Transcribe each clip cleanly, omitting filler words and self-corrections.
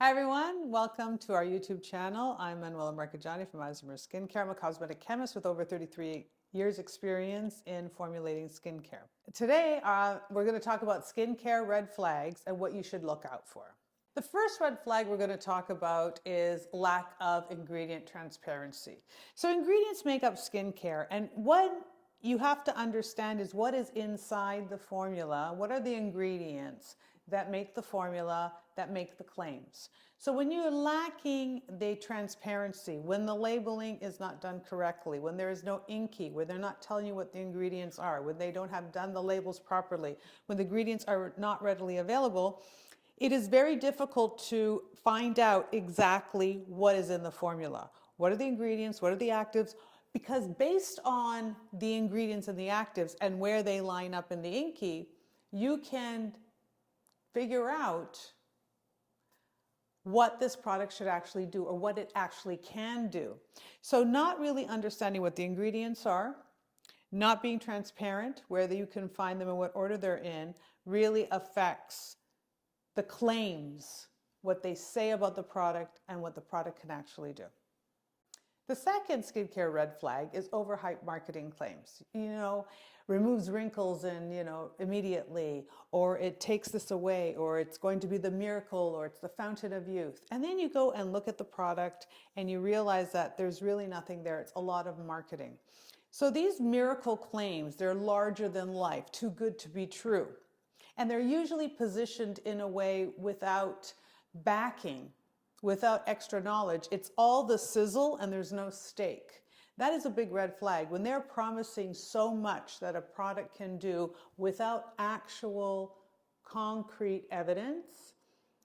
Hi everyone, welcome to our YouTube channel. I'm Manuela Marcheggiani from Isomers Skincare. I'm a cosmetic chemist with over 33 years experience in formulating skincare. Today, we're going to talk about skincare red flags and what you should look out for. The first red flag we're going to talk about is lack of ingredient transparency. So ingredients make up skincare, and what you have to understand is what is inside the formula, what are the ingredients that make the formula, that make the claims. So when you're lacking the transparency, when the labeling is not done correctly, when there is no inky, when they're not telling you what the ingredients are, when they don't have done the labels properly, when the ingredients are not readily available, it is very difficult to find out exactly what is in the formula. What are the ingredients? What are the actives? Because based on the ingredients and the actives and where they line up in the inky, you can figure out what this product should actually do or what it actually can do. So not really understanding what the ingredients are, not being transparent, whether you can find them and what order they're in, really affects the claims, what they say about the product and what the product can actually do. The second skincare red flag is overhyped marketing claims. Removes wrinkles and, immediately, or it takes this away, or it's going to be the miracle, or it's the fountain of youth. And then you go and look at the product and you realize that there's really nothing there. It's a lot of marketing. So these miracle claims, they're larger than life, too good to be true. And they're usually positioned in a way without backing, without extra knowledge. It's all the sizzle and there's no steak. That is a big red flag. When they're promising so much that a product can do without actual concrete evidence,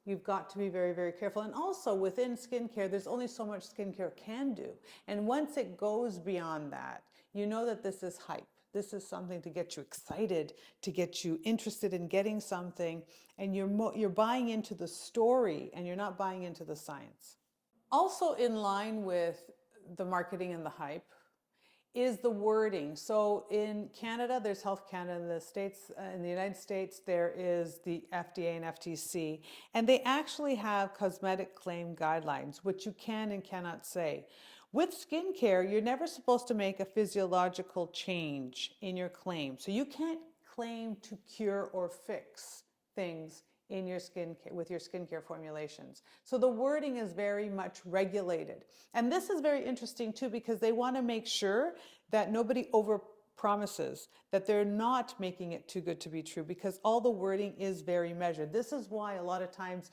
you've got to be very, very careful. And also within skincare, there's only so much skincare can do. And once it goes beyond that, you know that this is hype. This is something to get you excited, to get you interested in getting something, and you're buying into the story and you're not buying into the science. Also in line with the marketing and the hype is the wording. So in Canada, there's Health Canada. In the States, in the United States, there is the FDA and FTC, and they actually have cosmetic claim guidelines, which you can and cannot say. With skincare, you're never supposed to make a physiological change in your claim. So you can't claim to cure or fix things in your skincare with your skincare formulations. So the wording is very much regulated. And this is very interesting too, because they want to make sure that nobody over promises, that they're not making it too good to be true, because all the wording is very measured. This is why a lot of times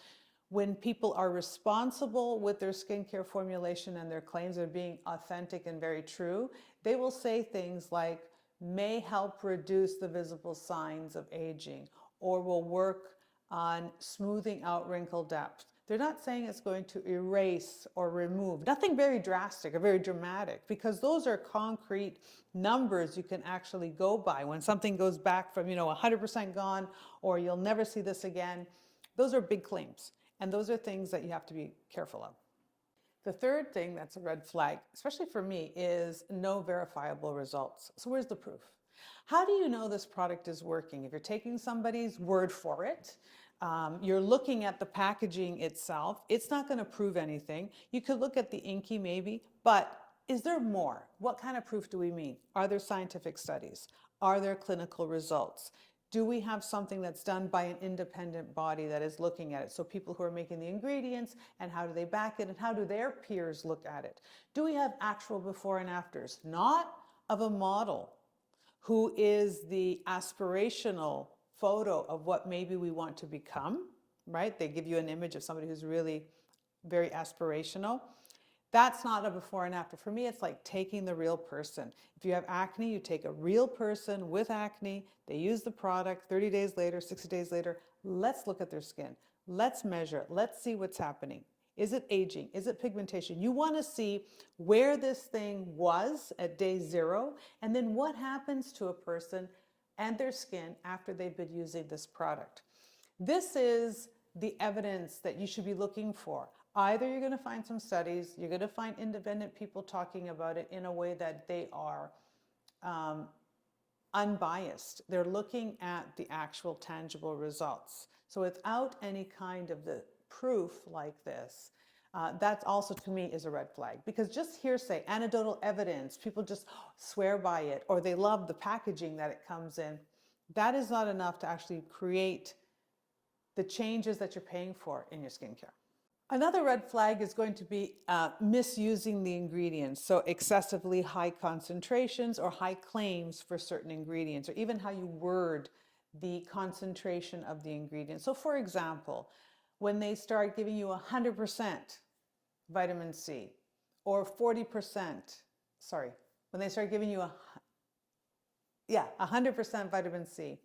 when people are responsible with their skincare formulation and their claims are being authentic and very true, they will say things like, may help reduce the visible signs of aging, or will work on smoothing out wrinkle depth. They're not saying it's going to erase or remove. Nothing very drastic or very dramatic, because those are concrete numbers you can actually go by. When something goes back from 100% gone, or you'll never see this again, those are big claims. And those are things that you have to be careful of. The third thing that's a red flag, especially for me, is no verifiable results. So where's the proof? How do you know this product is working? If you're taking somebody's word for it, you're looking at the packaging itself, it's not going to prove anything. You could look at the inky maybe, but is there more? What kind of proof do we mean? Are there scientific studies? Are there clinical results? Do we have something that's done by an independent body that is looking at it? So people who are making the ingredients, and how do they back it, and how do their peers look at it? Do we have actual before and afters? Not of a model who is the aspirational photo of what maybe we want to become, right? They give you an image of somebody who's really very aspirational. That's not a before and after. For me, it's like taking the real person. If you have acne, you take a real person with acne, they use the product, 30 days later, 60 days later, let's look at their skin. Let's measure it. Let's see what's happening. Is it aging? Is it pigmentation? You want to see where this thing was at day 0, and then what happens to a person and their skin after they've been using this product. This is the evidence that you should be looking for. Either you're going to find some studies, you're going to find independent people talking about it in a way that they are unbiased. They're looking at the actual tangible results. So without any kind of the proof like this, that also to me is a red flag, because just hearsay, anecdotal evidence, people just swear by it, or they love the packaging that it comes in. That is not enough to actually create the changes that you're paying for in your skincare. Another red flag is going to be misusing the ingredients. So excessively high concentrations or high claims for certain ingredients, or even how you word the concentration of the ingredients. So for example, when they start giving you 100% vitamin C or 40%, when they start giving you 100% vitamin C,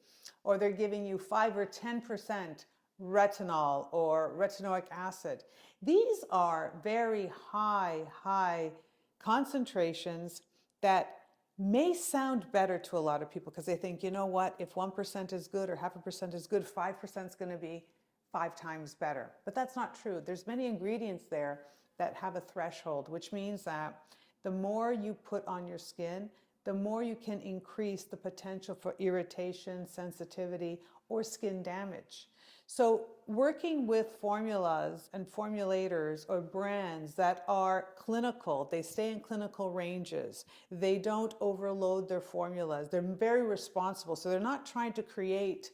or they're giving you 5 or 10% retinol or retinoic acid. These are very high concentrations that may sound better to a lot of people, because they think, you know what, if 1% is good or 0.5% is good, 5% is going to be 5 times better. But that's not true. There's many ingredients there that have a threshold, which means that the more you put on your skin, the more you can increase the potential for irritation, sensitivity, or skin damage. So working with formulas and formulators or brands that are clinical, they stay in clinical ranges, they don't overload their formulas, they're very responsible. So they're not trying to create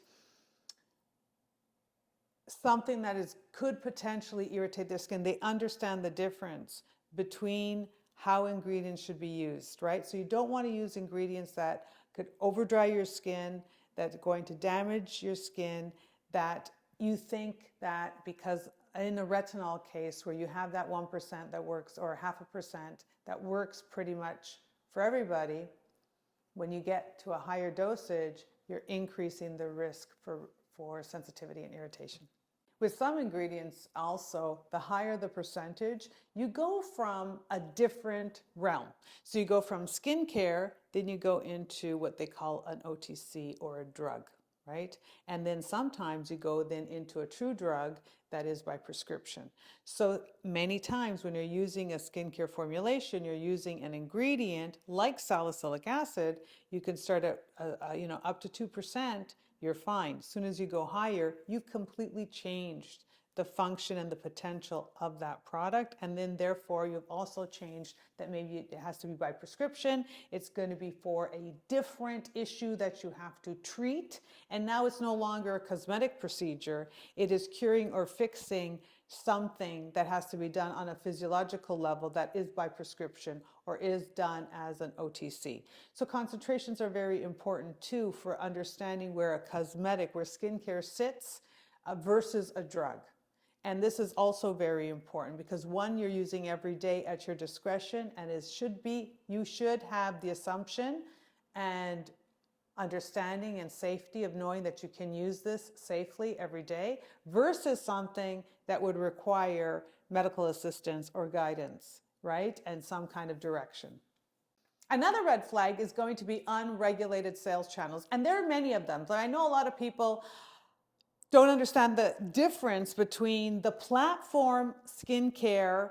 something that could potentially irritate their skin. They understand the difference between how ingredients should be used, right? So you don't want to use ingredients that could over dry your skin, that's going to damage your skin, that you think that because in a retinol case where you have that 1% that works, or 0.5% that works pretty much for everybody, when you get to a higher dosage, you're increasing the risk for sensitivity and irritation. With some ingredients also, the higher the percentage, you go from a different realm. So you go from skincare, then you go into what they call an OTC or a drug, right? And then sometimes you go then into a true drug that is by prescription. So many times when you're using a skincare formulation, you're using an ingredient like salicylic acid, you can start at up to 2%, you're fine. As soon as you go higher, you've completely changed the function and the potential of that product. And then therefore you've also changed that maybe it has to be by prescription. It's going to be for a different issue that you have to treat. And now it's no longer a cosmetic procedure. It is curing or fixing something that has to be done on a physiological level that is by prescription or is done as an OTC. So concentrations are very important too for understanding where a cosmetic, where skincare sits versus a drug. And this is also very important because one, you're using every day at your discretion, and you should have the assumption and understanding and safety of knowing that you can use this safely every day, versus something that would require medical assistance or guidance, right? And some kind of direction. Another red flag is going to be unregulated sales channels. And there are many of them, but I know a lot of people don't understand the difference between the platform skincare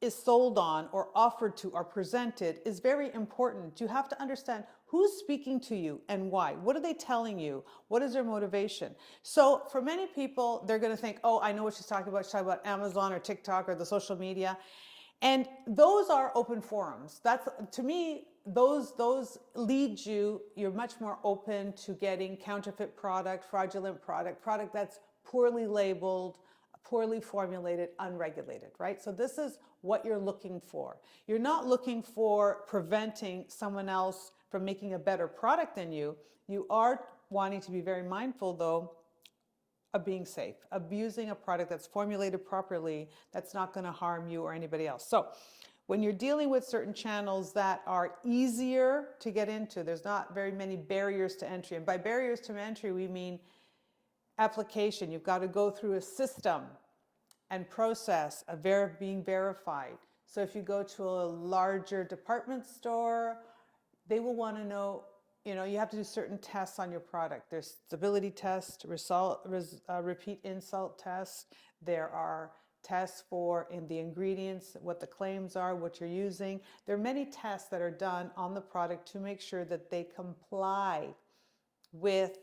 is sold on or offered to or presented is very important. You have to understand who's speaking to you and why. What are they telling you? What is their motivation? So for many people, they're going to think, oh, I know what she's talking about. She's talking about Amazon or TikTok or the social media. And those are open forums. That's, to me, those lead you're much more open to getting counterfeit product, fraudulent product that's poorly labeled, poorly formulated, unregulated, right? So this is what you're looking for. You're not looking for preventing someone else from making a better product than you. You are wanting to be very mindful, though, of being safe, of using a product that's formulated properly, that's not going to harm you or anybody else. So when you're dealing with certain channels that are easier to get into, there's not very many barriers to entry. And by barriers to entry, we mean application. You've got to go through a system and process of being verified. So if you go to a larger department store, they will want to know, you have to do certain tests on your product. There's stability test, repeat insult test. There are tests in the ingredients, what the claims are, what you're using. There are many tests that are done on the product to make sure that they comply with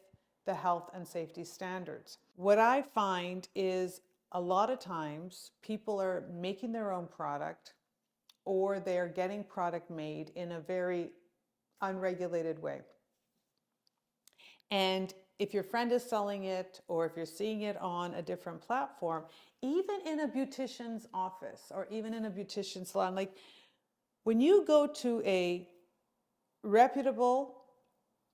the health and safety standards. What I find is a lot of times people are making their own product, or they're getting product made in a very unregulated way. And if your friend is selling it, or if you're seeing it on a different platform, even in a beautician's office or even in a beautician salon, like when you go to a reputable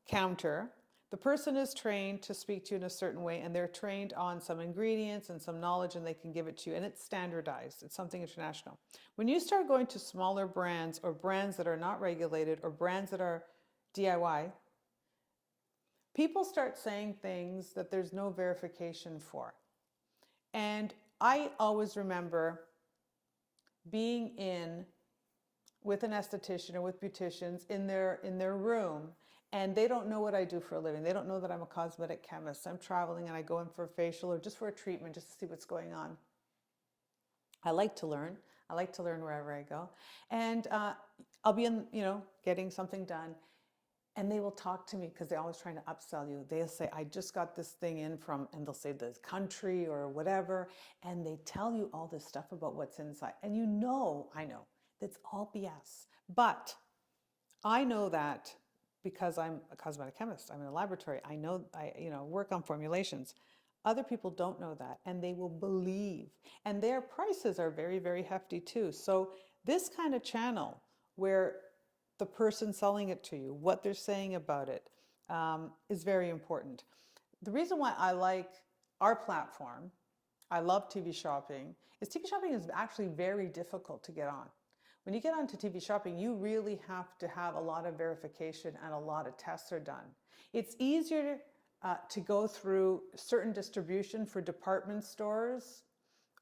counter, the person is trained to speak to you in a certain way, and they're trained on some ingredients and some knowledge, and they can give it to you, and it's standardized. It's something international. When you start going to smaller brands, or brands that are not regulated, or brands that are DIY, people start saying things that there's no verification for. And I always remember being in with an esthetician or with beauticians in their room, and they don't know what I do for a living. They don't know that I'm a cosmetic chemist. I'm traveling and I go in for a facial or just for a treatment, just to see what's going on. I like to learn. I like to learn wherever I go. And I'll be in, getting something done. And they will talk to me because they're always trying to upsell you. They'll say, I just got this thing in from, and they'll say this country or whatever. And they tell you all this stuff about what's inside. And I know, that's all BS. But I know that because I'm a cosmetic chemist, I'm in a laboratory, I know, I work on formulations. Other people don't know that, and they will believe. And their prices are very, very hefty too. So this kind of channel where the person selling it to you, what they're saying about it, is very important. The reason why I like our platform, I love TV shopping, is TV shopping is actually very difficult to get on. When you get onto TV shopping, you really have to have a lot of verification, and a lot of tests are done. It's easier to go through certain distribution for department stores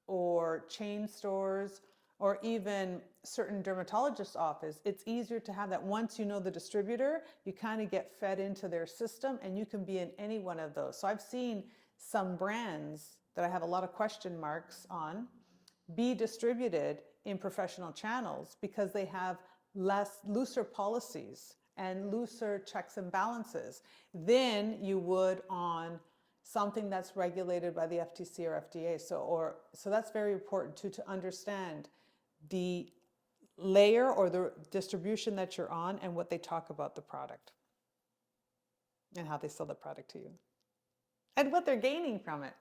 or chain stores, or even certain dermatologist office. It's easier to have that. Once you know the distributor, you kind of get fed into their system, and you can be in any one of those. So I've seen some brands that I have a lot of question marks on be distributed in professional channels because they have looser policies and looser checks and balances than you would on something that's regulated by the FTC or FDA. So that's very important too, to understand the layer or the distribution that you're on, and what they talk about the product and how they sell the product to you and what they're gaining from it.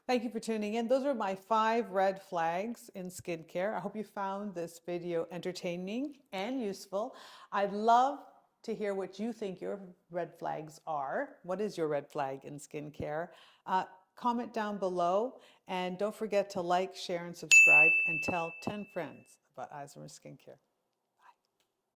Thank you for tuning in. Those are my 5 red flags in skincare. I hope you found this video entertaining and useful. I'd love to hear what you think your red flags are. What is your red flag in skincare? Comment down below, and don't forget to like, share, and subscribe, and tell 10 friends about Isomers Skincare.